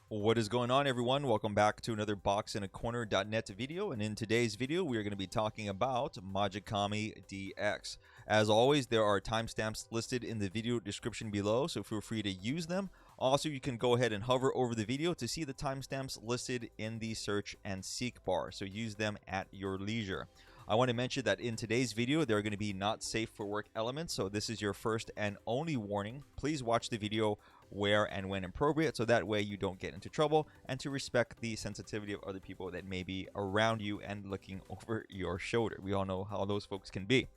What is going on, everyone? Welcome back to another boxinacorner.net video, and in today's video we are going to be talking about Magicami DX. As always, there are timestamps listed in the video description below, so feel free to use them. Also, you can go ahead and hover over the video to see the timestamps listed in the search and seek bar, so use them at your leisure. I want to mention that in today's video there are going to be not safe for work elements, so this is your first and only warning. Please watch the video where and when appropriate, so that way you don't get into trouble, and to respect the sensitivity of other people that may be around you and looking over your shoulder. We all know how those folks can be.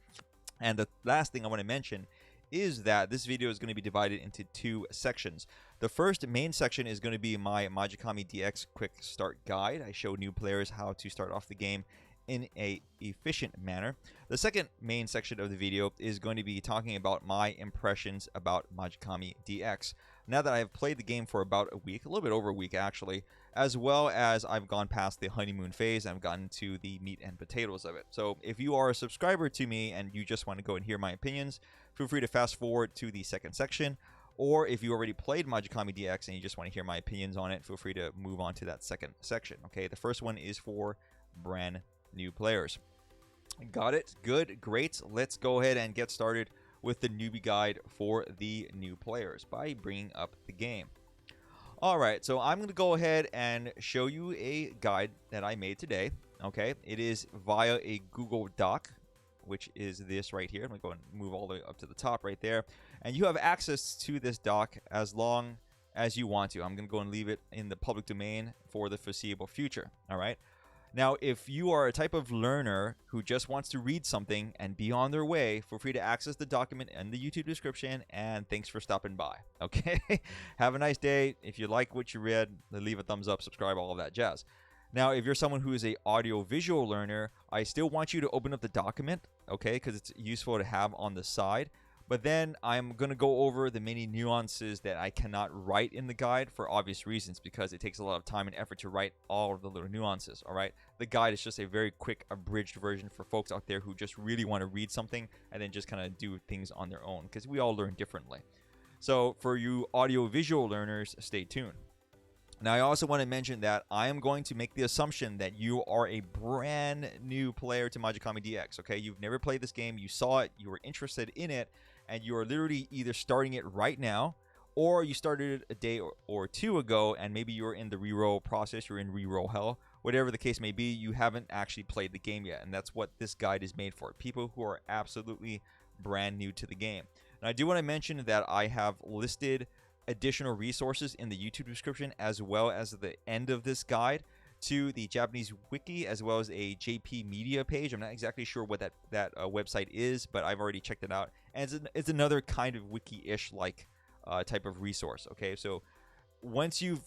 And the last thing I want to mention is that this video is going to be divided into two sections. The first main section is going to be my Magicami DX quick start guide. I show new players how to start off the game in a efficient manner. The second main section of the video is going to be talking about my impressions about Magicami DX. Now that I've played the game for about a week, a little bit over a week actually, as well as I've gone past the honeymoon phase, I've gotten to the meat and potatoes of it. So if you are a subscriber to me and you just want to go and hear my opinions, feel free to fast forward to the second section. Or if you already played Magicami DX and you just want to hear my opinions on it, feel free to move on to that second section. Okay, the first one is for brand new players. Got it? Good, great. Let's go ahead and get started with the newbie guide for the new players by bringing up the game. Alright, so I'm going to go ahead and show you a guide that I made today. Okay, it is via a Google Doc, which is this right here. I'm going to go and move all the way up to the top right there. And you have access to this doc as long as you want to. I'm going to go and leave it in the public domain for the foreseeable future. Alright. Now, if you are a type of learner who just wants to read something and be on their way, feel free to access the document in the YouTube description, and thanks for stopping by. Okay? Have a nice day. If you like what you read, leave a thumbs up, subscribe, all of that jazz. Now, if you're someone who is a audio-visual learner, I still want you to open up the document, okay, because it's useful to have on the side. But then I'm going to go over the many nuances that I cannot write in the guide for obvious reasons, because it takes a lot of time and effort to write all of the little nuances, all right? The guide is just a very quick, abridged version for folks out there who just really want to read something and then just kind of do things on their own, because we all learn differently. So for you audio-visual learners, stay tuned. Now, I also want to mention that I am going to make the assumption that you are a brand new player to Magicami DX, okay? You've never played this game, you saw it, you were interested in it, and you are literally either starting it right now, or you started it a day or two ago, and maybe you're in the reroll process, you're in reroll hell. Whatever the case may be, you haven't actually played the game yet, and that's what this guide is made for. People who are absolutely brand new to the game. And I do want to mention that I have listed additional resources in the YouTube description, as well as the end of this guide, to the Japanese wiki, as well as a JP Media page. I'm not exactly sure what that website is, but I've already checked it out, and it's another kind of wiki-ish like type of resource. Okay, so once you've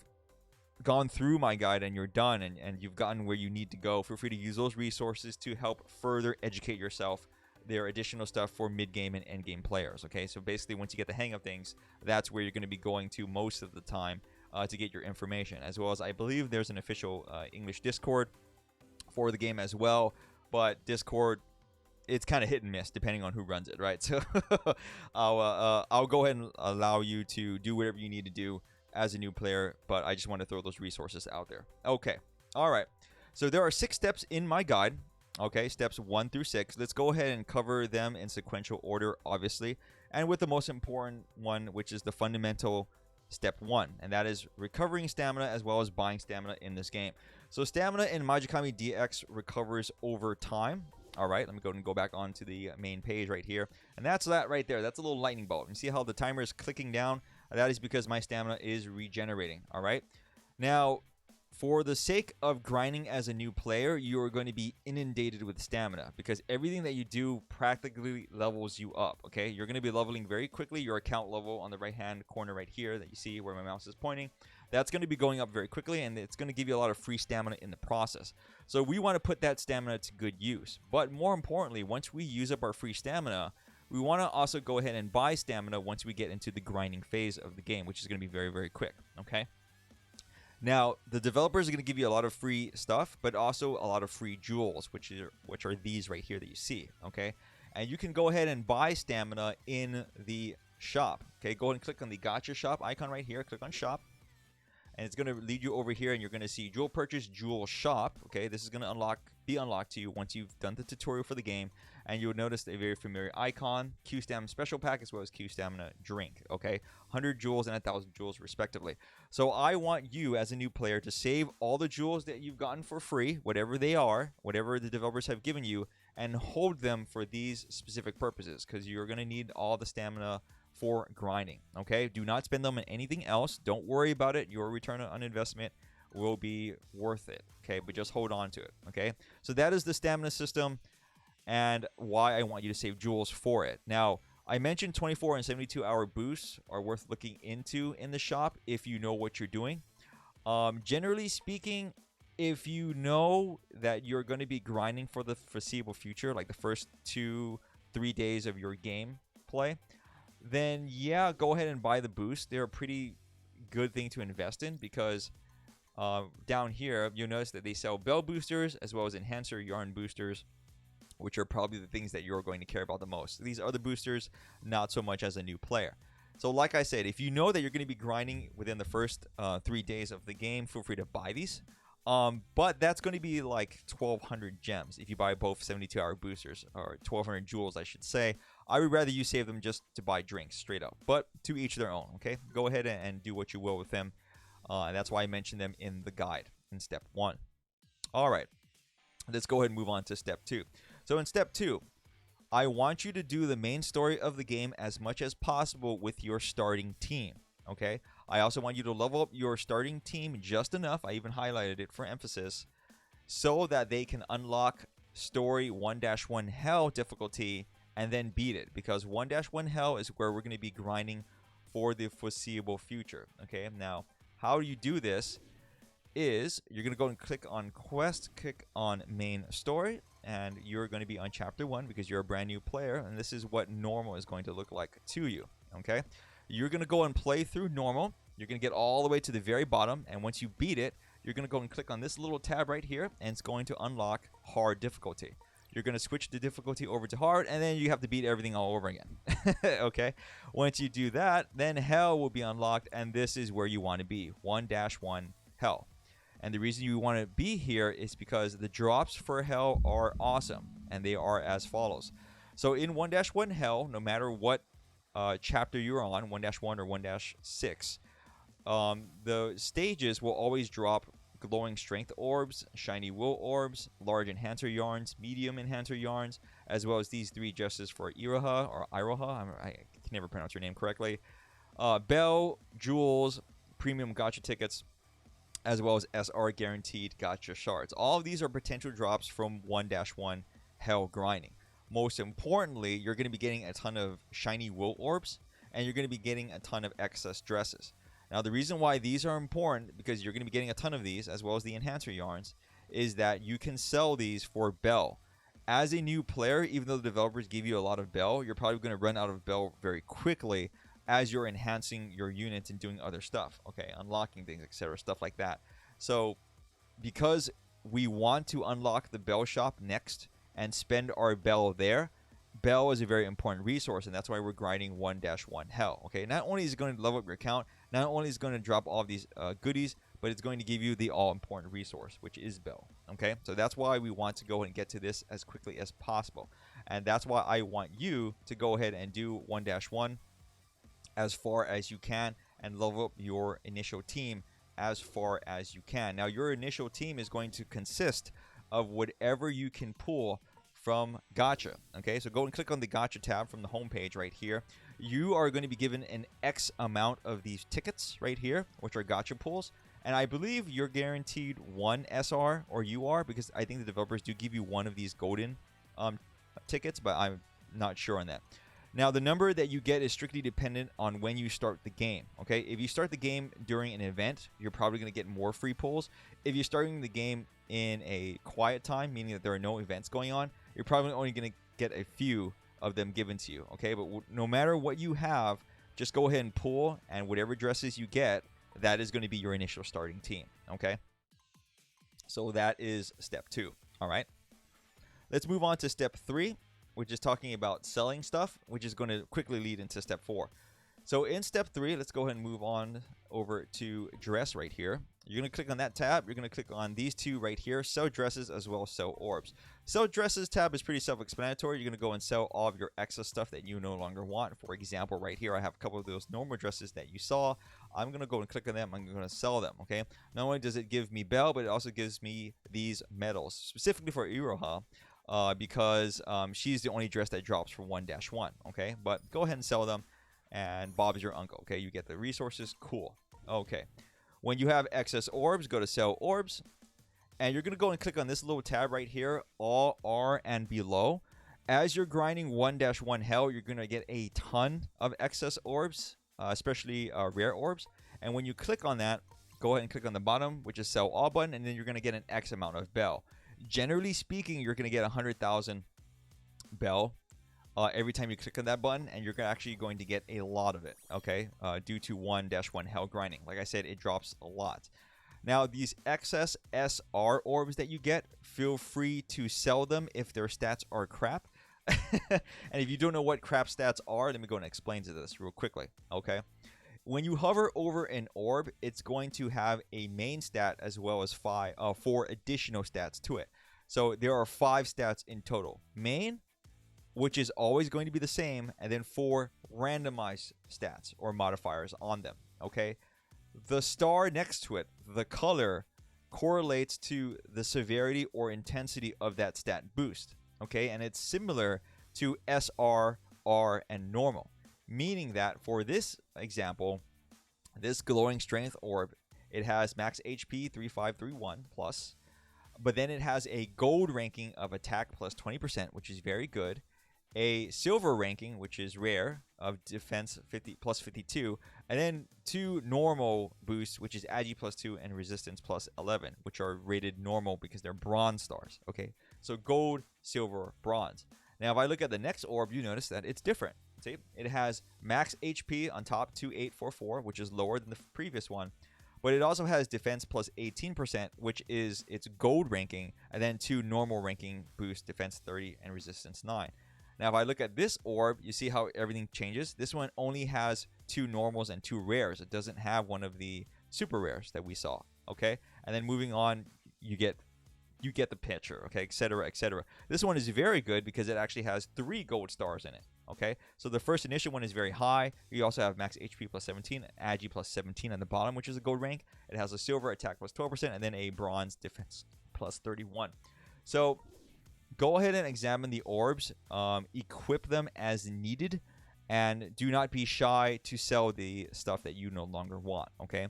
gone through my guide and you're done and you've gotten where you need to go, feel free to use those resources to help further educate yourself. There are additional stuff for mid-game and end-game players. Okay, so basically once you get the hang of things, that's where you're going to be going to most of the time to get your information, as well as I believe there's an official English Discord for the game as well. But Discord, it's kind of hit and miss depending on who runs it, right? So I'll go ahead and allow you to do whatever you need to do as a new player, but I just want to throw those resources out there. Okay, all right. So there are 6 steps in my guide. Okay, steps 1 through 6. Let's go ahead and cover them in sequential order, obviously, and with the most important one, which is the fundamental step 1, and that is recovering stamina as well as buying stamina in this game. So stamina in Magicami DX recovers over time. All right, let me go back onto the main page right here, and that's that right there. That's a little lightning bolt. You see how the timer is clicking down? That is because my stamina is regenerating. All right, now for the sake of grinding as a new player, you are going to be inundated with stamina, because everything that you do practically levels you up, okay? You're going to be leveling very quickly. Your account level on the right-hand corner right here that you see where my mouse is pointing, that's going to be going up very quickly, and it's going to give you a lot of free stamina in the process. So we want to put that stamina to good use. But more importantly, once we use up our free stamina, we want to also go ahead and buy stamina once we get into the grinding phase of the game, which is going to be very, very quick, okay? Now, the developers are going to give you a lot of free stuff, but also a lot of free jewels, which are these right here that you see, okay? And you can go ahead and buy stamina in the shop, okay? Go ahead and click on the Gotcha Shop icon right here. Click on Shop. and it's going to lead you over here, and you're going to see jewel purchase, jewel shop. Okay, this is going to be unlocked to you once you've done the tutorial for the game, and you'll notice a very familiar icon, Q stamina special pack, as well as Q stamina drink. Okay, 100 jewels and 1,000 jewels respectively. So I want you as a new player to save all the jewels that you've gotten for free, whatever they are, whatever the developers have given you, and hold them for these specific purposes, because you're going to need all the stamina for grinding. Okay, do not spend them on anything else. Don't worry about it. Your return on investment will be worth it. Okay, but just hold on to it. Okay, so that is the stamina system and why I want you to save jewels for it. Now, I mentioned 24 and 72 hour boosts are worth looking into in the shop if you know what you're doing. Generally speaking, if you know that you're going to be grinding for the foreseeable future, like the first 2-3 days of your game play, then yeah, go ahead and buy the boost. They're a pretty good thing to invest in, because down here you'll notice that they sell bell boosters as well as enhancer yarn boosters, which are probably the things that you're going to care about the most. These other boosters, not so much as a new player. So like I said, if you know that you're going to be grinding within the first 3 days of the game, feel free to buy these. But that's going to be like 1,200 gems if you buy both 72-hour boosters, or 1,200 jewels, I should say. I would rather you save them just to buy drinks straight up, but to each their own. Okay, go ahead and do what you will with them, and that's why I mentioned them in the guide in step 1. All right, let's go ahead and move on to step 2. So in step 2, I want you to do the main story of the game as much as possible with your starting team. Okay, I also want you to level up your starting team just enough, I even highlighted it for emphasis, so that they can unlock story 1-1 hell difficulty and then beat it, because 1-1 hell is where we're going to be grinding for the foreseeable future. Okay, now how you do this is you're going to go and click on quest, click on main story, and you're going to be on chapter 1 because you're a brand new player, and this is what normal is going to look like to you. Okay, you're going to go and play through normal. You're going to get all the way to the very bottom, and once you beat it, you're going to go and click on this little tab right here, and it's going to unlock hard difficulty. You're going to switch the difficulty over to hard, and then you have to beat everything all over again. Okay, once you do that, then hell will be unlocked, and this is where you want to be, 1-1 hell. And the reason you want to be here is because the drops for hell are awesome, and they are as follows. So in 1-1 hell, no matter what chapter you're on, 1-1 or 1-6, the stages will always drop glowing strength orbs, shiny wool orbs, large enhancer yarns, medium enhancer yarns, as well as these 3 justices for Iroha or Iroha. I can never pronounce your name correctly. Bell, jewels, premium gacha tickets, as well as SR guaranteed gacha shards. All of these are potential drops from 1-1 hell grinding. Most importantly, you're going to be getting a ton of shiny wool orbs, and you're going to be getting a ton of excess dresses. Now, the reason why these are important, because you're going to be getting a ton of these, as well as the enhancer yarns, is that you can sell these for bell. As a new player, even though the developers give you a lot of bell, you're probably going to run out of bell very quickly as you're enhancing your units and doing other stuff. Okay, unlocking things, etc., stuff like that. So, because we want to unlock the bell shop next and spend our bell there, bell is a very important resource, and that's why we're grinding 1-1 hell. Okay, not only is it going to level up your account, not only is it going to drop all of these goodies, but it's going to give you the all-important resource, which is bell. Okay, so that's why we want to go and get to this as quickly as possible, and that's why I want you to go ahead and do 1-1 as far as you can and level up your initial team as far as you can. Now, your initial team is going to consist of whatever you can pull from gacha. Okay, so go and click on the gacha tab from the home page right here. You are going to be given an X amount of these tickets right here, which are gacha pulls, and I believe you're guaranteed 1 SR or UR, because I think the developers do give you one of these golden tickets, but I'm not sure on that. Now, the number that you get is strictly dependent on when you start the game. Okay, if you start the game during an event, you're probably going to get more free pulls. If you're starting the game in a quiet time, meaning that there are no events going on, you're probably only going to get a few of them given to you. Okay, but no matter what you have, just go ahead and pull, and whatever dresses you get, that is going to be your initial starting team. Okay, so that is step 2. All right, let's move on to step 3, which is talking about selling stuff, which is going to quickly lead into step 4. So in step 3, let's go ahead and move on over to dress right here. You're going to click on that tab. You're going to click on these two right here, sell dresses as well as sell orbs. Sell dresses tab is pretty self-explanatory. You're going to go and sell all of your excess stuff that you no longer want. For example, right here, I have a couple of those normal dresses that you saw. I'm going to go and click on them. I'm going to sell them, okay? Not only does it give me Belle, but it also gives me these medals, specifically for Iroha, because she's the only dress that drops for 1-1, okay? But go ahead and sell them, and Bob's your uncle, okay? You get the resources, cool. Okay. When you have excess orbs, go to sell orbs, and you're going to go and click on this little tab right here, all R and below. As you're grinding 1-1 hell, you're going to get a ton of excess orbs, especially rare orbs. And when you click on that, go ahead and click on the bottom, which is sell all button, and then you're going to get an X amount of Belle. Generally speaking, you're going to get 100,000 Belle every time you click on that button, and you're actually going to get a lot of it, okay, due to 1-1 hell grinding. Like I said, it drops a lot. Now, these excess SR orbs that you get, feel free to sell them if their stats are crap. And if you don't know what crap stats are, let me go and explain to this real quickly, okay? When you hover over an orb, it's going to have a main stat as well as 4 additional stats to it. So there are 5 stats in total. Main, which is always going to be the same, and then 4 randomized stats or modifiers on them, okay? The star next to it, the color, correlates to the severity or intensity of that stat boost, okay? And it's similar to SR, R, and normal, meaning that for this example, this glowing strength orb, it has max HP 3531 plus, but then it has a gold ranking of attack plus 20%, which is very good. A silver ranking, which is rare, of defense 50 plus 52, and then 2 normal boosts, which is agi plus 2 and resistance plus 11, which are rated normal because they're bronze stars. Okay, so gold, silver, bronze. Now, if I look at the next orb, you notice that it's different. See, it has max HP on top 2844, which is lower than the previous one, but it also has defense plus 18%, which is its gold ranking, and then 2 normal ranking boosts, defense 30 and resistance 9. Now, if I look at this orb, you see how everything changes. This one only has 2 normals and 2 rares. It doesn't have one of the super rares that we saw, okay? And then moving on, you get the picture, okay, etc., etc. This one is very good because it actually has 3 gold stars in it, okay? So the first initial one is very high. You also have max HP plus 17, agi plus 17 on the bottom, which is a gold rank. It has a silver attack plus 12%, and then a bronze defense plus 31. So go ahead and examine the orbs, equip them as needed, and do not be shy to sell the stuff that you no longer want, okay?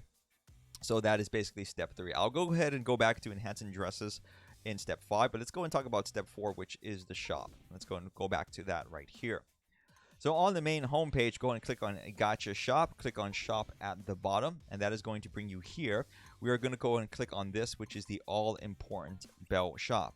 So that is basically step 3. I'll go ahead and go back to enhancing dresses in step 5, but let's go and talk about step 4, which is the shop. Let's go back to that right here. So on the main homepage, go and click on Gotcha Shop. Click on Shop at the bottom, and that is going to bring you here. We are going to go and click on this, which is the all-important Belle Shop.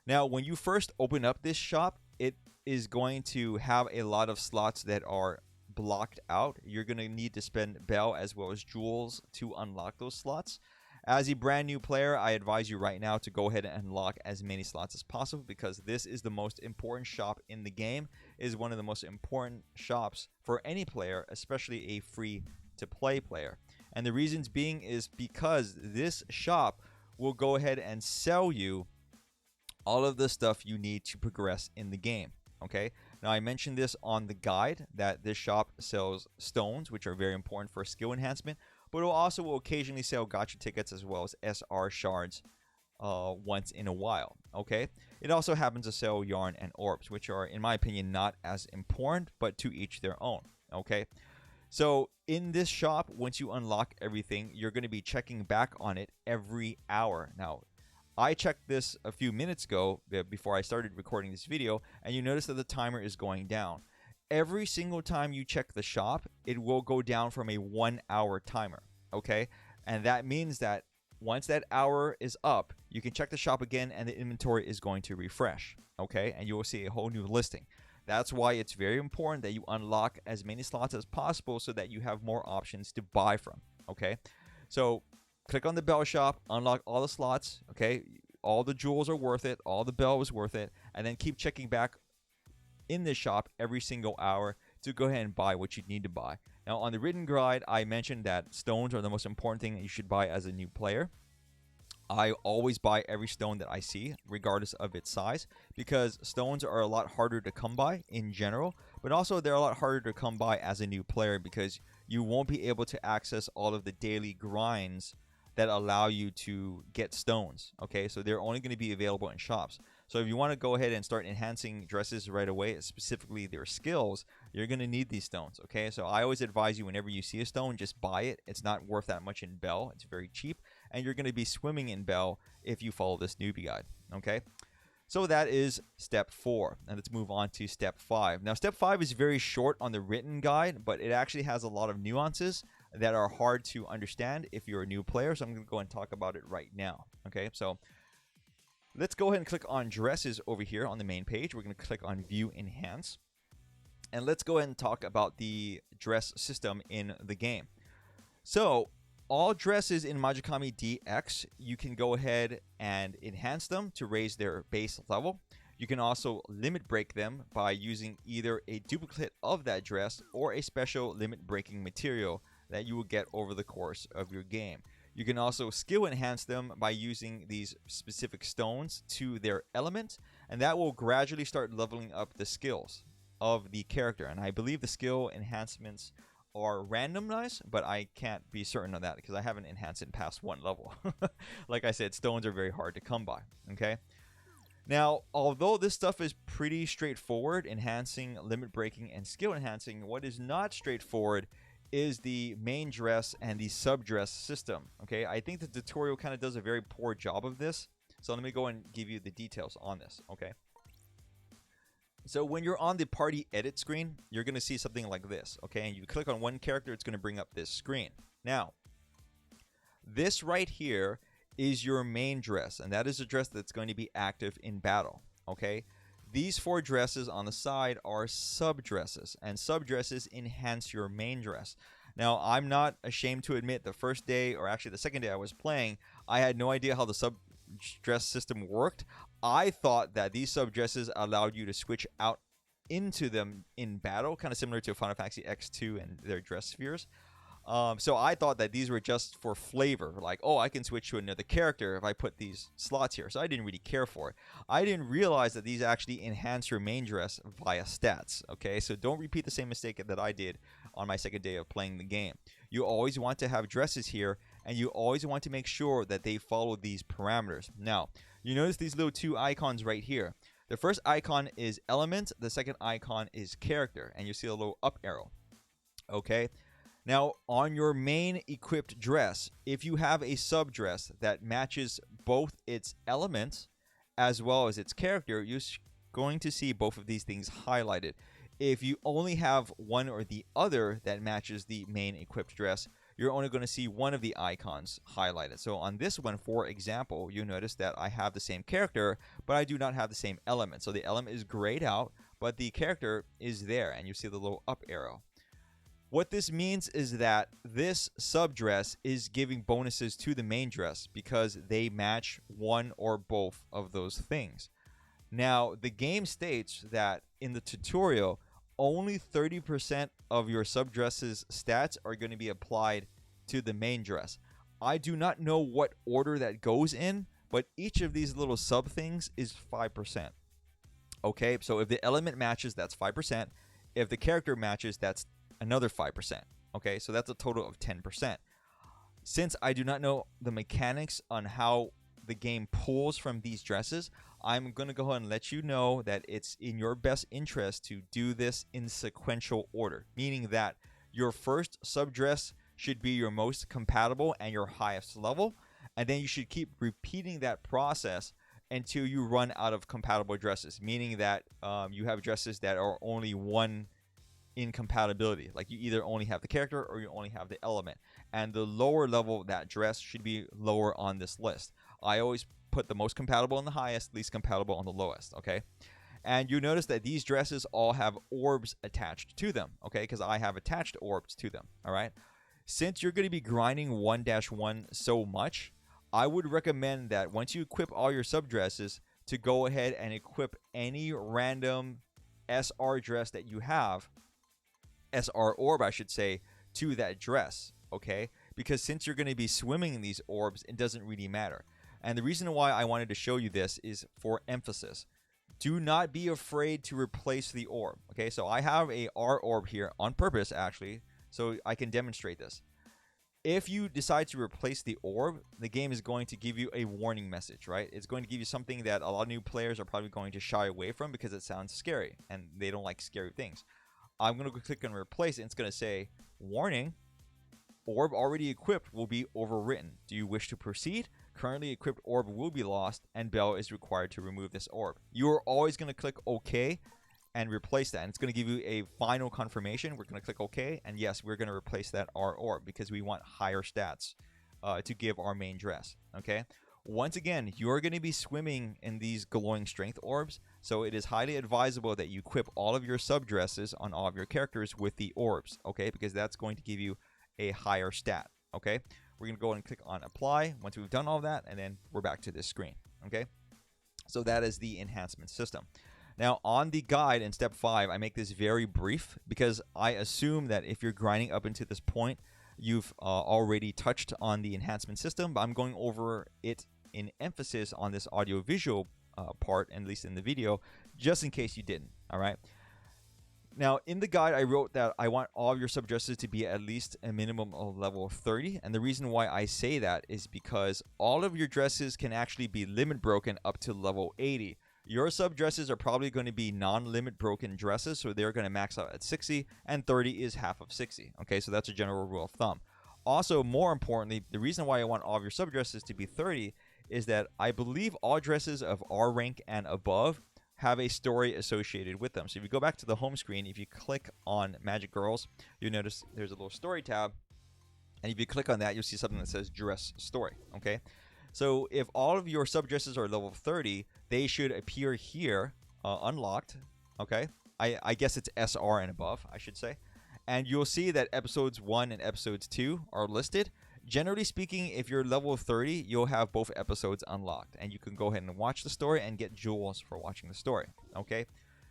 Now, when you first open up this shop, it is going to have a lot of slots that are blocked out. You're going to need to spend Belle as well as jewels to unlock those slots. As a brand new player, I advise you right now to go ahead and unlock as many slots as possible, because this is the most important shop in the game. It is one of the most important shops for any player, especially a free-to-play player. And the reasons being is because this shop will go ahead and sell you all of the stuff you need to progress in the game, okay? Now, I mentioned this on the guide that this shop sells stones, which are very important for skill enhancement, but it also will occasionally sell gacha tickets as well as SR shards once in a while, okay? It also happens to sell yarn and orbs, which are, in my opinion, not as important, but to each their own, okay? So in this shop, once you unlock everything, you're going to be checking back on it every hour. Now, I checked this a few minutes ago before I started recording this video, and you notice that the timer is going down. Every single time you check the shop, it will go down from a 1-hour timer, okay? And that means that once that hour is up, you can check the shop again, and the inventory is going to refresh, okay? And you will see a whole new listing. That's why it's very important that you unlock as many slots as possible so that you have more options to buy from, okay? So click on the Belle shop, unlock all the slots, okay? All the jewels are worth it, all the Belle is worth it, and then keep checking back in this shop every single hour to go ahead and buy what you need to buy. Now, on the written guide, I mentioned that stones are the most important thing that you should buy as a new player. I always buy every stone that I see, regardless of its size, because stones are a lot harder to come by in general, but also they're a lot harder to come by as a new player because you won't be able to access all of the daily grinds that allow you to get stones. Okay, so they're only going to be available in shops. So if you want to go ahead and start enhancing dresses right away, specifically their skills, you're going to need these stones. Okay, so I always advise you, whenever you see a stone, just buy it. It's not worth that much in Bell. It's very cheap, and you're going to be swimming in Bell if you follow this newbie guide. Okay, so that is step 4, and let's move on to step 5. Now, step 5 is very short on the written guide, but it actually has a lot of nuances that are hard to understand if you're a new player, so I'm going to go and talk about it right now. Okay, so let's go ahead and click on dresses over here on the main page. We're going to click on view enhance, and let's go ahead and talk about the dress system in the game. So all dresses in Magicami DX, you can go ahead and enhance them to raise their base level. You can also limit break them by using either a duplicate of that dress or a special limit breaking material that you will get over the course of your game. You can also skill enhance them by using these specific stones to their element, and that will gradually start leveling up the skills of the character. And I believe the skill enhancements are randomized, but I can't be certain of that because I haven't enhanced it past 1 level. Like I said, stones are very hard to come by. Okay, now although this stuff is pretty straightforward, enhancing, limit breaking, and skill enhancing, what is not straightforward is the main dress and the sub dress system. Okay, I think the tutorial kind of does a very poor job of this, so let me go and give you the details on this. Okay, so when you're on the party edit screen, you're going to see something like this. Okay, and you click on one character, it's going to bring up this screen. Now, this right here is your main dress, and that is a dress that's going to be active in battle. Okay, these 4 dresses on the side are sub dresses, and sub dresses enhance your main dress. Now, I'm not ashamed to admit the first day, or actually the second day I was playing, I had no idea how the sub dress system worked. I thought that these sub dresses allowed you to switch out into them in battle, kind of similar to Final Fantasy X2 and their dress spheres. So I thought that these were just for flavor, like, oh, I can switch to another character if I put these slots here. So I didn't really care for it. I didn't realize that these actually enhance your main dress via stats. Okay, so don't repeat the same mistake that I did on my second day of playing the game. You always want to have dresses here, and you always want to make sure that they follow these parameters. Now, you notice these little 2 icons right here. The first icon is element, the second icon is character, and you see a little up arrow. Okay, now on your main equipped dress, if you have a sub dress that matches both its element as well as its character, you're going to see both of these things highlighted. If you only have one or the other that matches the main equipped dress, you're only going to see one of the icons highlighted. So on this one, for example, you notice that I have the same character, but I do not have the same element. So the element is grayed out, but the character is there, and you see the little up arrow. What this means is that this sub dress is giving bonuses to the main dress because they match one or both of those things. Now, the game states that in the tutorial, only 30% of your subdress's stats are going to be applied to the main dress. I do not know what order that goes in, but each of these little sub things is 5%. Okay, so if the element matches, that's 5%. If the character matches, that's another 5%. Okay, so that's a total of 10%. Since I do not know the mechanics on how the game pulls from these dresses, I'm going to go ahead and let you know that it's in your best interest to do this in sequential order, meaning that your first subdress should be your most compatible and your highest level, and then you should keep repeating that process until you run out of compatible dresses, meaning that you have dresses that are only one incompatibility, like you either only have the character or you only have the element, and the lower level of that dress should be lower on this list. I always put the most compatible on the highest, least compatible on the lowest. Okay, and you notice that these dresses all have orbs attached to them. Okay, because I have attached orbs to them. All right, since you're going to be grinding 1-1 so much, I would recommend that once you equip all your subdresses, to go ahead and equip any random SR dress that you have, SR orb I should say, to that dress, okay? Because since you're going to be swimming in these orbs, it doesn't really matter. And the reason why I wanted to show you this is for emphasis. Do not be afraid to replace the orb, okay? So I have a R orb here on purpose, actually, so I can demonstrate this. If you decide to replace the orb, the game is going to give you a warning message, right? It's going to give you something that a lot of new players are probably going to shy away from because it sounds scary, and they don't like scary things. I'm going to click on replace, and it's going to say, warning, orb already equipped will be overwritten. Do you wish to proceed? Currently equipped orb will be lost, and Bell is required to remove this orb. You are always going to click OK and replace that. And it's going to give you a final confirmation. We're going to click OK, and yes, we're going to replace that R orb because we want higher stats to give our main dress. Okay. Once again, you're going to be swimming in these glowing strength orbs, so it is highly advisable that you equip all of your subdresses on all of your characters with the orbs, okay? Because that's going to give you a higher stat, okay? We're going to go and click on apply once we've done all that, and then we're back to this screen, okay? So that is the enhancement system. Now, on the guide in step 5, I make this very brief because I assume that if you're grinding up into this point, you've already touched on the enhancement system, but I'm going over it in emphasis on this audio-visual part, at least in the video, just in case you didn't, all right? Now, in the guide, I wrote that I want all of your subdresses to be at least a minimum of level 30, and the reason why I say that is because all of your dresses can actually be limit broken up to level 80. Your subdresses are probably going to be non-limit broken dresses, so they're going to max out at 60, and 30 is half of 60, okay? So that's a general rule of thumb. Also, more importantly, the reason why I want all of your subdresses to be 30 is that I believe all dresses of R rank and above have a story associated with them. So if you go back to the home screen, if you click on Magic Girls, you'll notice there's a little story tab. And if you click on that, you'll see something that says dress story, okay? So if all of your subdresses are level 30, they should appear here unlocked, okay? I guess it's SR and above, I should say. And you'll see that episodes 1 and episodes 2 are listed. Generally speaking, if you're level 30, you'll have both episodes unlocked, and you can go ahead and watch the story and get jewels for watching the story, okay?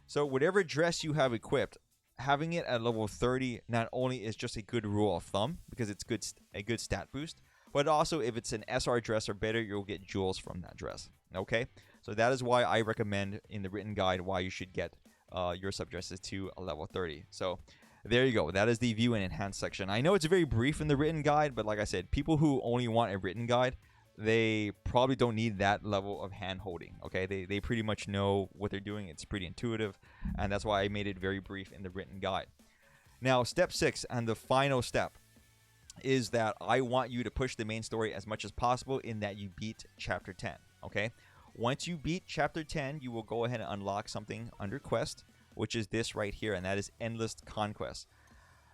So whatever dress you have equipped, having it at level 30 not only is just a good rule of thumb because it's a good stat boost, but also if it's an SR dress or better, you'll get jewels from that dress, okay? So that is why I recommend in the written guide why you should get your subdresses to a level 30. So there you go. That is the view and enhance section. I know it's very brief in the written guide, but like I said, people who only want a written guide, they probably don't need that level of hand holding, okay? They pretty much know what they're doing. It's pretty intuitive, and that's why I made it very brief in the written guide. Now, step 6 and the final step is that I want you to push the main story as much as possible in that you beat chapter 10, okay? Once you beat chapter 10, you will go ahead and unlock something under quest, which is this right here, and that is Endless Conquest.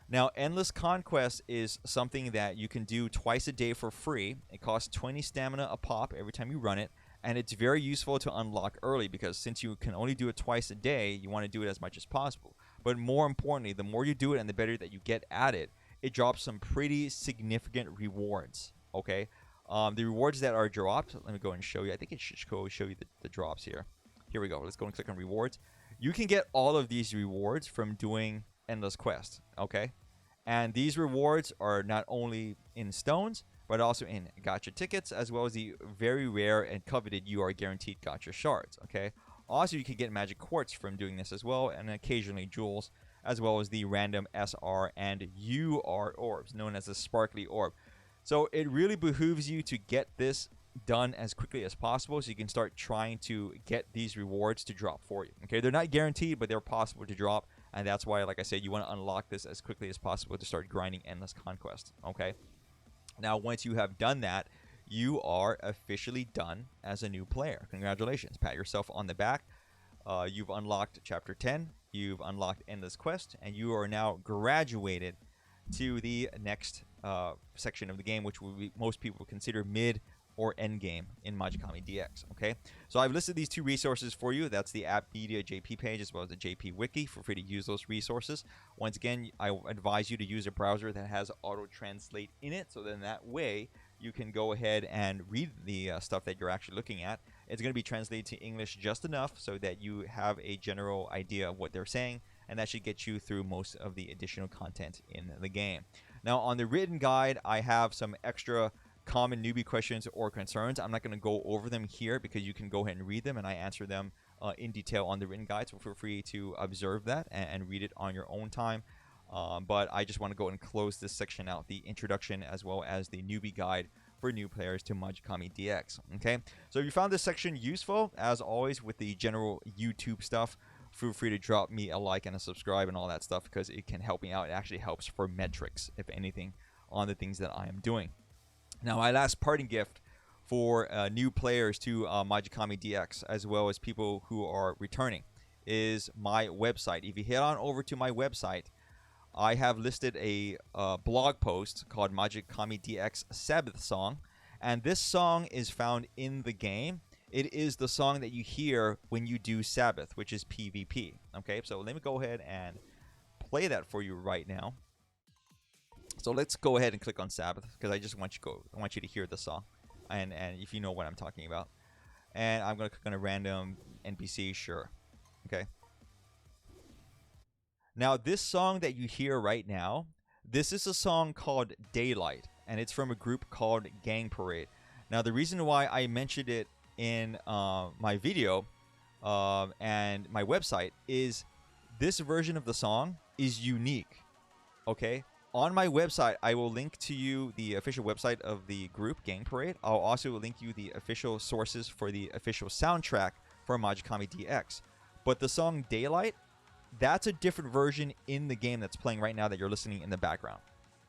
Now, Endless Conquest is something that you can do twice a day for free. It costs 20 stamina a pop every time you run it, and it's very useful to unlock early because since you can only do it twice a day, you want to do it as much as possible. But more importantly, the more you do it and the better that you get at it, it drops some pretty significant rewards, okay? The rewards that are dropped, let me go and show you. I think it should show you the drops here. Here we go. Let's go and click on rewards. You can get all of these rewards from doing Endless Quest, okay? And these rewards are not only in stones, but also in gacha tickets, as well as the very rare and coveted You Are Guaranteed gacha shards, okay? Also, you can get magic quartz from doing this as well, and occasionally jewels, as well as the random SR and UR orbs, known as the sparkly orb. So it really behooves you to get this done as quickly as possible so you can start trying to get these rewards to drop for you, okay? They're not guaranteed, but they're possible to drop, and that's why, like I said, you want to unlock this as quickly as possible to start grinding Endless Conquest, okay? Now, once you have done that, you are officially done as a new player. Congratulations. Pat yourself on the back. You've unlocked Chapter 10. You've unlocked Endless Quest. And you are now graduated to the next section of the game, which most people consider mid or end game in Magicami DX, okay? So I've listed these two resources for you. That's the AppMedia JP page as well as the JP Wiki. Feel free to use those resources. Once again, I advise you to use a browser that has auto-translate in it, so then that way you can go ahead and read the stuff that you're actually looking at. It's going to be translated to English just enough so that you have a general idea of what they're saying, and that should get you through most of the additional content in the game. Now, on the written guide, I have some extra common newbie questions or concerns. I'm not going to go over them here because you can go ahead and read them, and I answer them in detail on the written guide. So feel free to observe that and read it on your own time. But I just want to go and close this section out, the introduction as well as the newbie guide for new players to Magicami DX. Okay, so if you found this section useful, as always with the general YouTube stuff, feel free to drop me a like and a subscribe and all that stuff because it can help me out. It actually helps for metrics, if anything, on the things that I am doing. Now, my last parting gift for new players to Magicami DX, as well as people who are returning, is my website. If you head on over to my website, I have listed a blog post called Magicami DX Sabbath song, and this song is found in the game. It is the song that you hear when you do Sabbath, which is PvP. Okay, so let me go ahead and play that for you right now. So let's go ahead and click on Sabbath because I just want you to hear the song, and if you know what I'm talking about. And I'm gonna click on a random NPC, sure. Okay. Now, this song that you hear right now, this is a song called Daylight, and it's from a group called Gang Parade. Now, the reason why I mentioned it in my video and my website is this version of the song is unique, okay? On my website, I will link to you the official website of the group, Gang Parade. I'll also link you the official sources for the official soundtrack for Magicami DX. But the song Daylight, that's a different version in the game that's playing right now that you're listening in the background.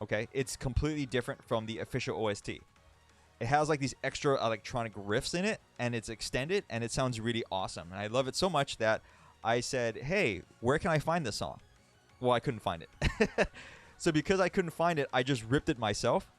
Okay, it's completely different from the official OST. It has like these extra electronic riffs in it, and it's extended, and it sounds really awesome. And I love it so much that I said, hey, where can I find this song? Well, I couldn't find it. So because I couldn't find it, I just ripped it myself,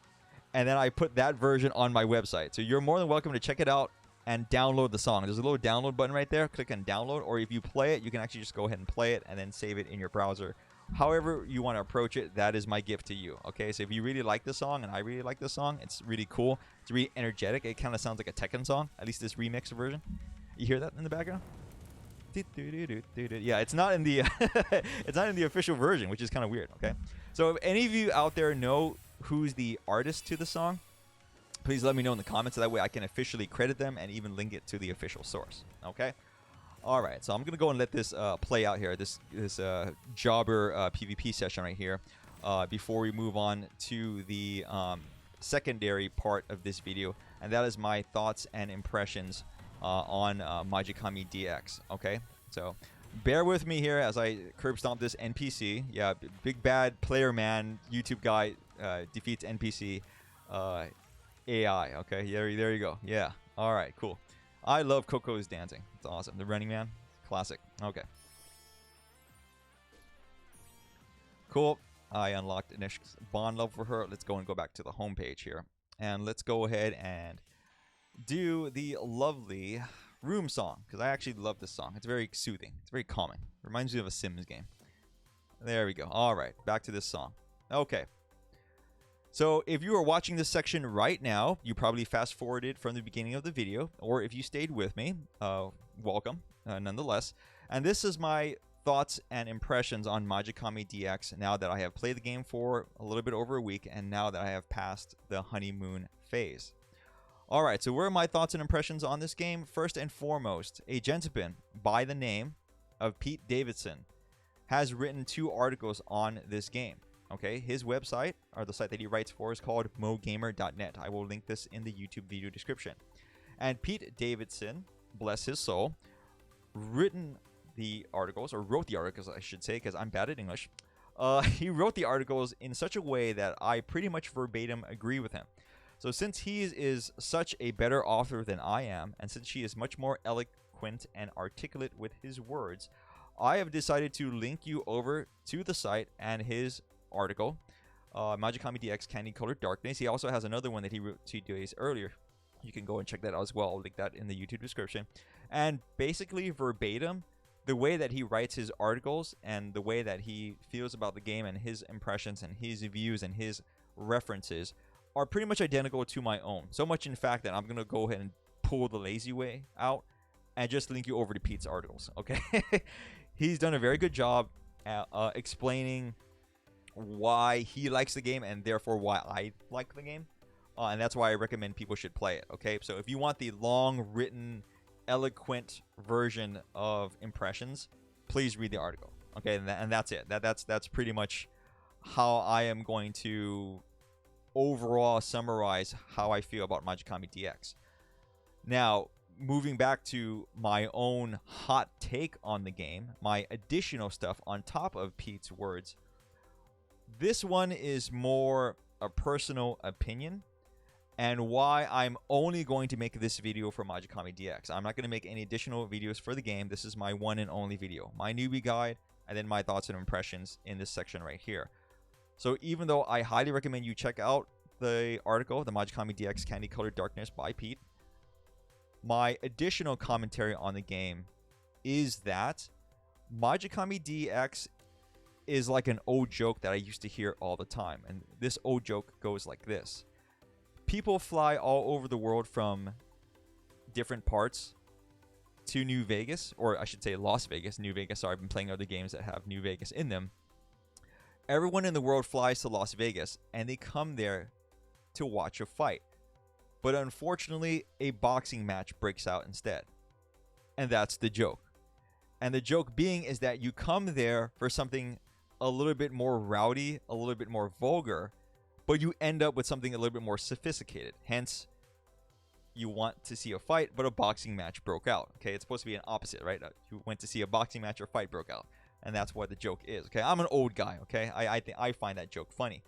and then I put that version on my website. So you're more than welcome to check it out and download the song. There's a little download button right there. Click on download, or if you play it, you can actually just go ahead and play it and then save it in your browser. However you want to approach it, that is my gift to you. Okay, so if you really like the song, and I really like the song, it's really cool. It's really energetic. It kind of sounds like a Tekken song, at least this remix version. You hear that in the background? Yeah, it's not in the it's not in the official version, which is kind of weird. Okay, so if any of you out there know who's the artist to the song, please let me know in the comments, so that way I can officially credit them and even link it to the official source. Okay. All right. So I'm gonna go and let this play out here. This jobber PvP session right here, before we move on to the secondary part of this video, and that is my thoughts and impressions on Magicami DX. Okay. So bear with me here as I curb stomp this NPC. Yeah, big bad player man YouTube guy defeats NPC. AI. Okay, there you go. Yeah. All right, cool. I love Coco's dancing. It's awesome. The Running Man, classic. Okay. Cool. I unlocked Inish's bond level for her. Let's go back to the home page here, and let's go ahead and do the lovely room song, because I actually love this song. It's very soothing. It's very calming. Reminds me of a Sims game. There we go. All right, back to this song. Okay. So if you are watching this section right now, you probably fast forwarded from the beginning of the video, or if you stayed with me, welcome nonetheless. And this is my thoughts and impressions on Magicami DX now that I have played the game for a little bit over a week, and now that I have passed the honeymoon phase. All right, so where are my thoughts and impressions on this game? First and foremost, a gentleman by the name of Pete Davison has written 2 articles on this game. Okay, his website, or the site that he writes for, is called Moegamer.net. I will link this in the YouTube video description. And Pete Davidson, bless his soul, wrote the articles, I should say, because I'm bad at English. He wrote the articles in such a way that I pretty much verbatim agree with him. So since he is such a better author than I am, and since he is much more eloquent and articulate with his words, I have decided to link you over to the site and his article, Magicami DX Candy Colored Darkness. He also has another one that he wrote 2 days earlier. You can go and check that out as well. I'll link that in the YouTube description. And basically verbatim, the way that he writes his articles and the way that he feels about the game and his impressions and his views and his references are pretty much identical to my own. So much in fact that I'm going to go ahead and pull the lazy way out and just link you over to Pete's articles. Okay. He's done a very good job at explaining why he likes the game and therefore why I like the game. And that's why I recommend people should play it. Okay, so if you want the long written, eloquent version of impressions, please read the article. Okay, and that's it. That's pretty much how I am going to overall summarize how I feel about Magicami DX. Now, moving back to my own hot take on the game, my additional stuff on top of Pete's words, this one is more a personal opinion and why I'm only going to make this video for Magicami DX. I'm not going to make any additional videos for the game. This is my one and only video, my newbie guide, and then my thoughts and impressions in this section right here. So even though I highly recommend you check out the article, the Magicami DX Candy Colored Darkness by Pete, my additional commentary on the game is that Magicami DX is like an old joke that I used to hear all the time. And this old joke goes like this. People fly all over the world from different parts to New Vegas, or I should say Las Vegas. New Vegas, sorry, I've been playing other games that have New Vegas in them. Everyone in the world flies to Las Vegas, and they come there to watch a fight. But unfortunately, a boxing match breaks out instead. And that's the joke. And the joke being is that you come there for something a little bit more rowdy, a little bit more vulgar, but you end up with something a little bit more sophisticated. Hence, you want to see a fight, but a boxing match broke out. Okay, it's supposed to be an opposite, right? You went to see a boxing match or fight broke out. And that's what the joke is. Okay, I'm an old guy, okay? I find that joke funny.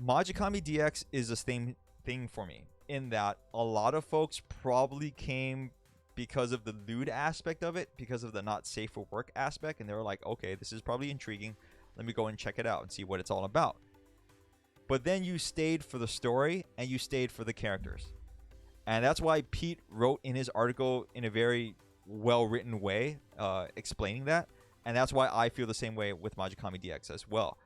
Magicami DX is the same thing for me, in that a lot of folks probably came because of the lewd aspect of it, because of the not safe for work aspect, and they were like, okay, this is probably intriguing. Let me go and check it out and see what it's all about. But then you stayed for the story and you stayed for the characters. And that's why Pete wrote in his article in a very well-written way, explaining that. And that's why I feel the same way with Magicami DX as well.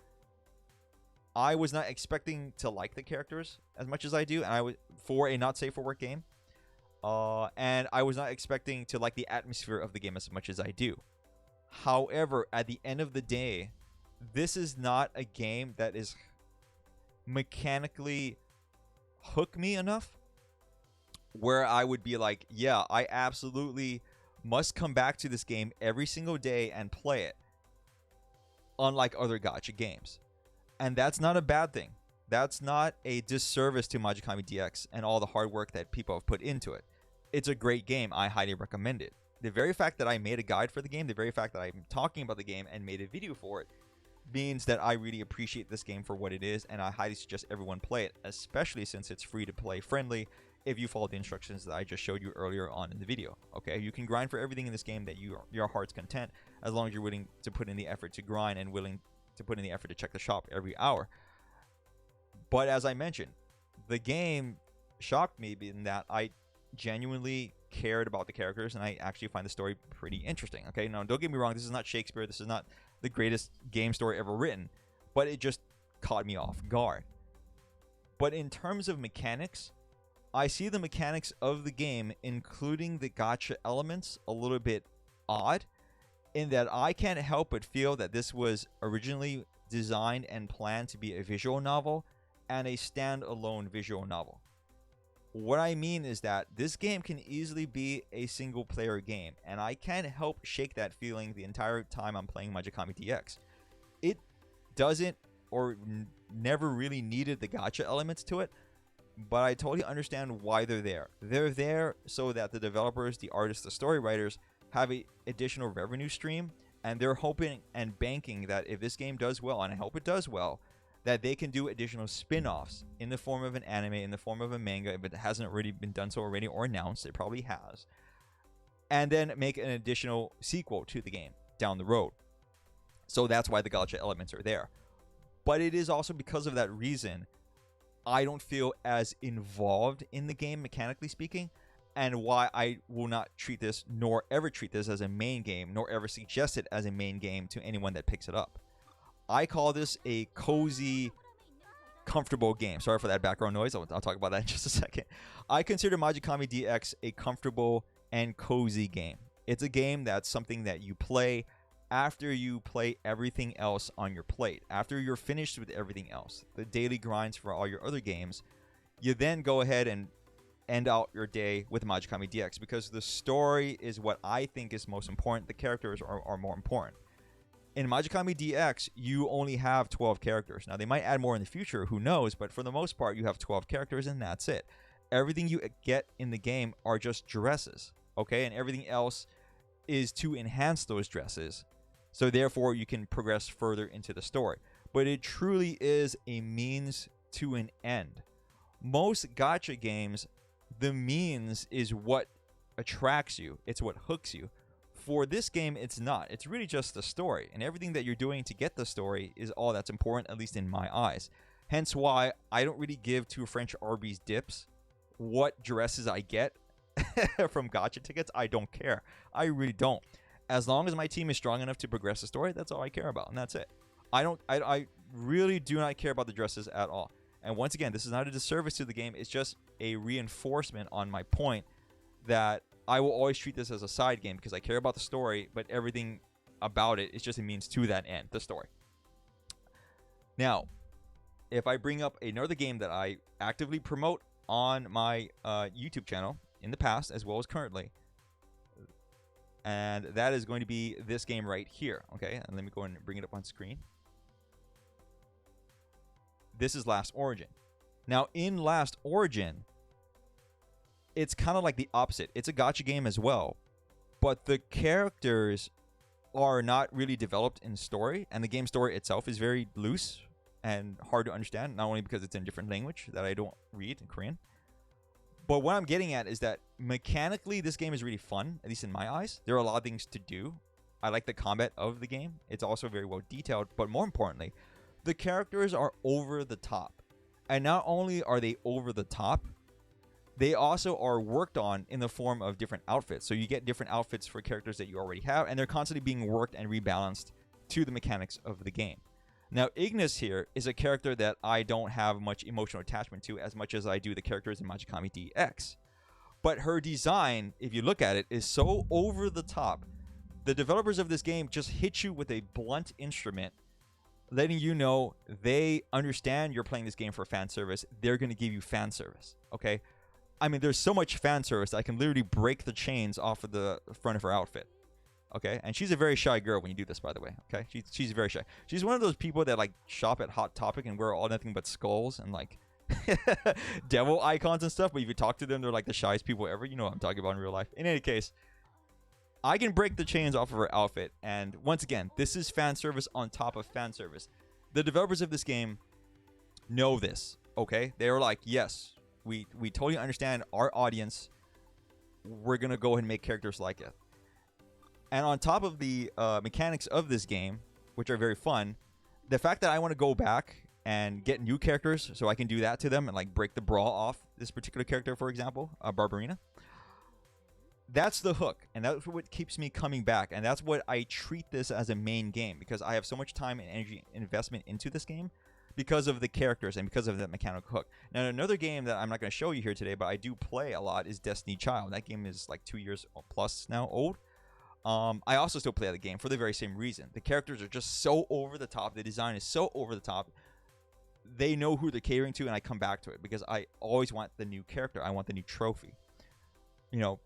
I was not expecting to like the characters as much as I do, and I was for a not safe for work game. And I was not expecting to like the atmosphere of the game as much as I do. However, at the end of the day, this is not a game that is mechanically hook me enough where I would be like, yeah, I absolutely must come back to this game every single day and play it, unlike other gacha games. And that's not a bad thing. That's not a disservice to Magicami DX and all the hard work that people have put into it. It's a great game. I highly recommend it. The very fact that I made a guide for the game, the very fact that I'm talking about the game and made a video for it, means that I really appreciate this game for what it is, and I highly suggest everyone play it, especially since it's free to play friendly if you follow the instructions that I just showed you earlier on in the video. Okay, you can grind for everything in this game that your heart's content, as long as you're willing to put in the effort to grind and willing to put in the effort to check the shop every hour. But as I mentioned, the game shocked me in that I genuinely cared about the characters, and I actually find the story pretty interesting. Okay, now don't get me wrong, this is not Shakespeare, this is not the greatest game story ever written, but it just caught me off guard. But in terms of mechanics, I see the mechanics of the game, including the gacha elements, a little bit odd, in that I can't help but feel that this was originally designed and planned to be a visual novel and a standalone visual novel. What I mean is that this game can easily be a single player game, and I can't help shake that feeling the entire time I'm playing Magicami DX. It doesn't or never really needed the gacha elements to it, but I totally understand why they're there. They're there so that the developers, the artists, the story writers have an additional revenue stream, and they're hoping and banking that if this game does well, and I hope it does well, that they can do additional spin-offs in the form of an anime, in the form of a manga, if it hasn't already been done so already or announced. It probably has. And then make an additional sequel to the game down the road. So that's why the gacha elements are there. But it is also because of that reason I don't feel as involved in the game, mechanically speaking, and why I will not treat this, nor ever treat this as a main game, nor ever suggest it as a main game to anyone that picks it up. I call this a cozy, comfortable game. Sorry for that background noise. I'll talk about that in just a second. I consider Magicami DX a comfortable and cozy game. It's a game that's something that you play after you play everything else on your plate. After you're finished with everything else, the daily grinds for all your other games, you then go ahead and end out your day with Magicami DX, because the story is what I think is most important. The characters are more important. In Magicami DX, you only have 12 characters. Now, they might add more in the future, who knows, but for the most part, you have 12 characters, and that's it. Everything you get in the game are just dresses, okay? And everything else is to enhance those dresses, so therefore you can progress further into the story. But it truly is a means to an end. Most gacha games, the means is what attracts you. It's what hooks you. For this game, it's not. It's really just the story, and everything that you're doing to get the story is all that's important, at least in my eyes. Hence why I don't really give two French Arby's dips what dresses I get from gacha tickets. I don't care. I really don't. As long as my team is strong enough to progress the story, that's all I care about, and that's it. I really do not care about the dresses at all. And once again, this is not a disservice to the game. It's just a reinforcement on my point that I will always treat this as a side game because I care about the story, but everything about it is just a means to that end, the story. Now, if I bring up another game that I actively promote on my YouTube channel in the past as well as currently, and that is going to be this game right here, okay? And let me go and bring it up on screen. This is Last Origin. Now, in Last Origin, it's kind of like the opposite. It's a gacha game as well, but the characters are not really developed in story, and the game story itself is very loose and hard to understand, not only because it's in a different language that I don't read in Korean. But what I'm getting at is that mechanically, this game is really fun, at least in my eyes. There are a lot of things to do. I like the combat of the game. It's also very well detailed, but more importantly, the characters are over the top. And not only are they over the top, they also are worked on in the form of different outfits. So you get different outfits for characters that you already have, and they're constantly being worked and rebalanced to the mechanics of the game. Now, Ignis here is a character that I don't have much emotional attachment to as much as I do the characters in Magicami DX. But her design, if you look at it, is so over the top. The developers of this game just hit you with a blunt instrument, letting you know they understand you're playing this game for fan service. They're going to give you fan service, okay? I mean, there's so much fan service that I can literally break the chains off of the front of her outfit. Okay, and she's a very shy girl when you do this, by the way. Okay, she's very shy. She's one of those people that like shop at Hot Topic and wear all nothing but skulls and like devil icons and stuff. But if you talk to them, they're like the shyest people ever. You know what I'm talking about in real life. In any case, I can break the chains off of her outfit. And once again, this is fan service on top of fan service. The developers of this game know this. Okay, they're like, yes, we totally understand our audience. We're gonna go ahead and make characters like it. And on top of the mechanics of this game, which are very fun, the fact that I want to go back and get new characters so I can do that to them and like break the brawl off this particular character, for example, Barbarina, that's the hook. And that's what keeps me coming back. And that's what I treat this as a main game, because I have so much time and energy investment into this game because of the characters and because of that mechanical hook. Now, another game that I'm not going to show you here today, but I do play a lot, is Destiny Child. That game is like 2 years plus now old. I also still play the game for the very same reason. The characters are just so over the top. The design is so over the top. They know who they're catering to, and I come back to it because I always want the new character. I want the new trophy. You know,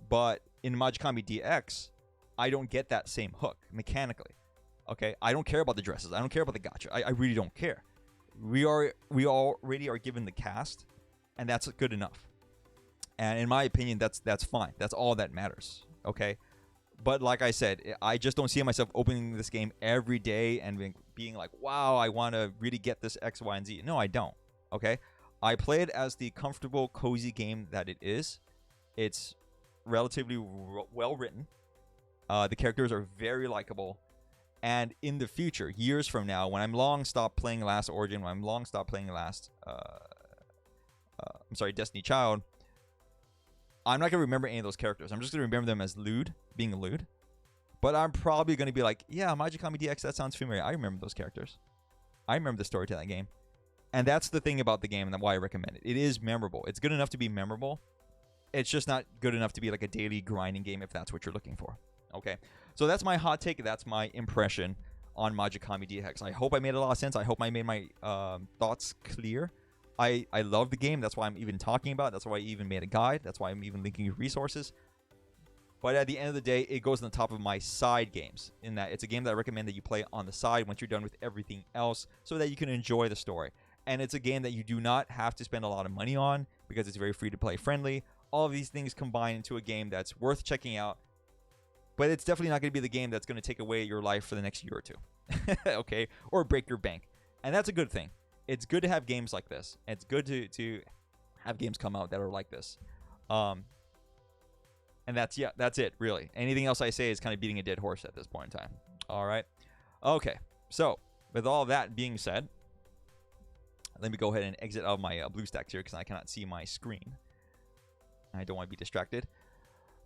but in Magicami DX, I don't get that same hook mechanically. Okay, I don't care about the dresses. I don't care about the gacha. I really don't care. We already are given the cast, and that's good enough. And in my opinion, that's fine. That's all that matters. Okay. But like I said, I just don't see myself opening this game every day and being like, wow, I want to really get this X, Y, and Z. No, I don't. Okay? I play it as the comfortable, cozy game that it is. It's relatively well written. The characters are very likable. And in the future, years from now, when I'm long stopped playing Last Origin, when I'm long stopped playing Destiny Child, I'm not going to remember any of those characters. I'm just going to remember them as Lude, being a Lude. But I'm probably going to be like, yeah, Magicami DX, that sounds familiar. I remember those characters. I remember the story to that game. And that's the thing about the game and why I recommend it. It is memorable. It's good enough to be memorable. It's just not good enough to be like a daily grinding game if that's what you're looking for. Okay, so that's my hot take. That's my impression on Magicami DX. I hope I made a lot of sense. I hope I made my thoughts clear. I love the game. That's why I'm even talking about it. That's why I even made a guide. That's why I'm even linking resources. But at the end of the day, it goes on the top of my side games, in that it's a game that I recommend that you play on the side once you're done with everything else, so that you can enjoy the story. And it's a game that you do not have to spend a lot of money on, because it's very free to play friendly. All of these things combine into a game that's worth checking out. But it's definitely not going to be the game that's going to take away your life for the next year or two. Okay? Or break your bank. And that's a good thing. It's good to have games like this. It's good to have games come out that are like this. And that's it, really. Anything else I say is kind of beating a dead horse at this point in time. All right? Okay. So, with all that being said, let me go ahead and exit out of my BlueStacks here, because I cannot see my screen. I don't want to be distracted.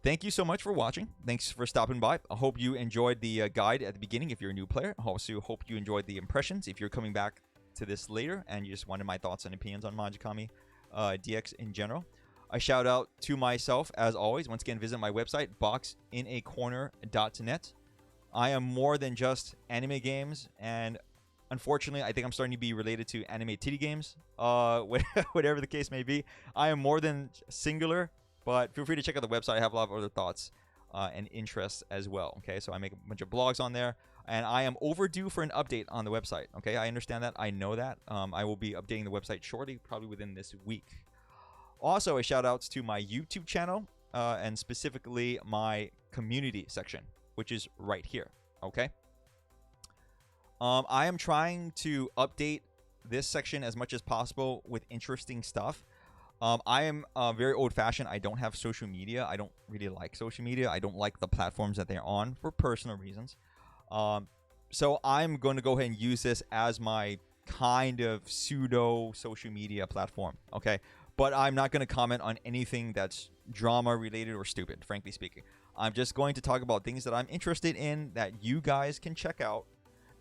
Thank you so much for watching. Thanks for stopping by. I hope you enjoyed the guide at the beginning if you're a new player. I also hope you enjoyed the impressions if you're coming back to this later and you just wanted my thoughts and opinions on Magicami DX in general. A shout out to myself, as always. Once again, visit my website, boxinacorner.net. I am more than just anime games, and unfortunately, I think I'm starting to be related to anime titty games, whatever the case may be. I am more than singular, but feel free to check out the website. I have a lot of other thoughts and interests as well. Okay, so I make a bunch of blogs on there, and I am overdue for an update on the website. Okay, I understand that. I know that. I will be updating the website shortly, probably within this week. Also, a shout outs to my YouTube channel, and specifically my community section, which is right here. Okay. I am trying to update this section as much as possible with interesting stuff. I am very old-fashioned. I don't have social media. I don't really like social media. I don't like the platforms that they're on for personal reasons. So I'm going to go ahead and use this as my kind of pseudo social media platform. Okay, but I'm not going to comment on anything that's drama related or stupid, frankly speaking. I'm just going to talk about things that I'm interested in that you guys can check out,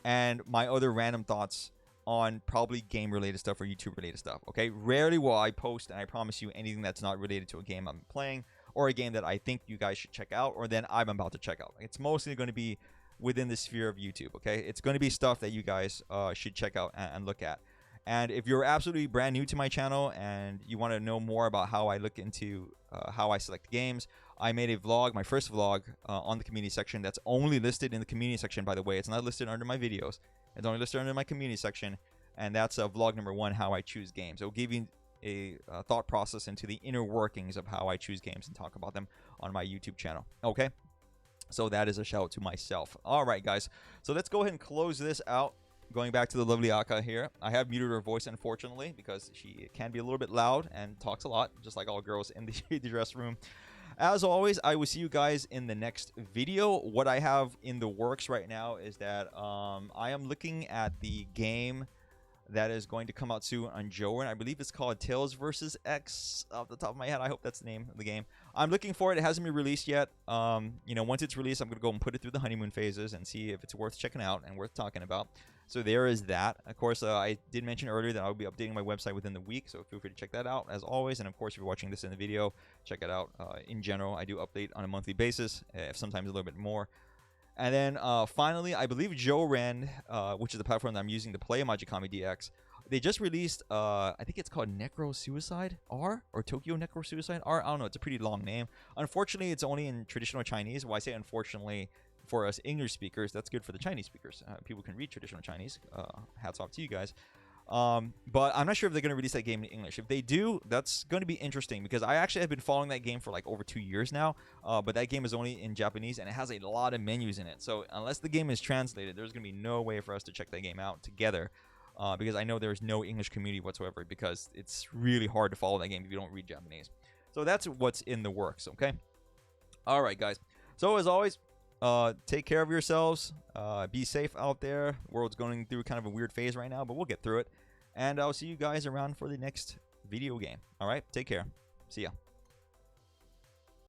and my other random thoughts on probably game related stuff or YouTube related stuff. Okay, rarely will I post, and I promise you, anything that's not related to a game I'm playing or a game that I think you guys should check out or then I'm about to check out. It's mostly going to be within the sphere of YouTube. Okay, it's going to be stuff that you guys should check out and look at. And if you're absolutely brand new to my channel and you want to know more about how I look into how I select games, I made a vlog, my first vlog, on the community section. That's only listed in the community section, by the way. It's not listed under my videos. It's only listed under my community section. And that's vlog number 1, how I choose games. It will give you a thought process into the inner workings of how I choose games and talk about them on my YouTube channel. Okay? So that is a shout out to myself. All right, guys. So let's go ahead and close this out. Going back to the lovely Aka here. I have muted her voice, unfortunately, because she can be a little bit loud and talks a lot, just like all girls in the dress room. As always, I will see you guys in the next video. What I have in the works right now is that I am looking at the game that is going to come out soon on Joe, and I believe it's called Tails vs. X off the top of my head. I hope that's the name of the game. I'm looking for it. It hasn't been released yet. You know, once it's released, I'm going to go and put it through the honeymoon phases and see if it's worth checking out and worth talking about. So there is that. Of course, I did mention earlier that I'll be updating my website within the week, so feel free to check that out as always. And of course, if you're watching this in the video, check it out. In general, I do update on a monthly basis, sometimes a little bit more. And then finally, I believe Joren, which is the platform that I'm using to play Magicami DX, they just released, I think it's called Necro Suicide R, or Tokyo Necro Suicide R. I don't know, it's a pretty long name. Unfortunately, it's only in traditional Chinese. Well, I say unfortunately for us English speakers. That's good for the Chinese speakers. People can read traditional Chinese. Hats off to you guys. But I'm not sure if they're going to release that game in English. If they do, that's going to be interesting, because I actually have been following that game for like over 2 years now, but that game is only in Japanese, and it has a lot of menus in it. So unless the game is translated, there's going to be no way for us to check that game out together, because I know there's no English community whatsoever, because it's really hard to follow that game if you don't read Japanese. So that's what's in the works, okay? All right, guys. So as always, take care of yourselves. Be safe out there. The world's going through kind of a weird phase right now, but we'll get through it. And I'll see you guys around for the next video game. All right, take care. See ya.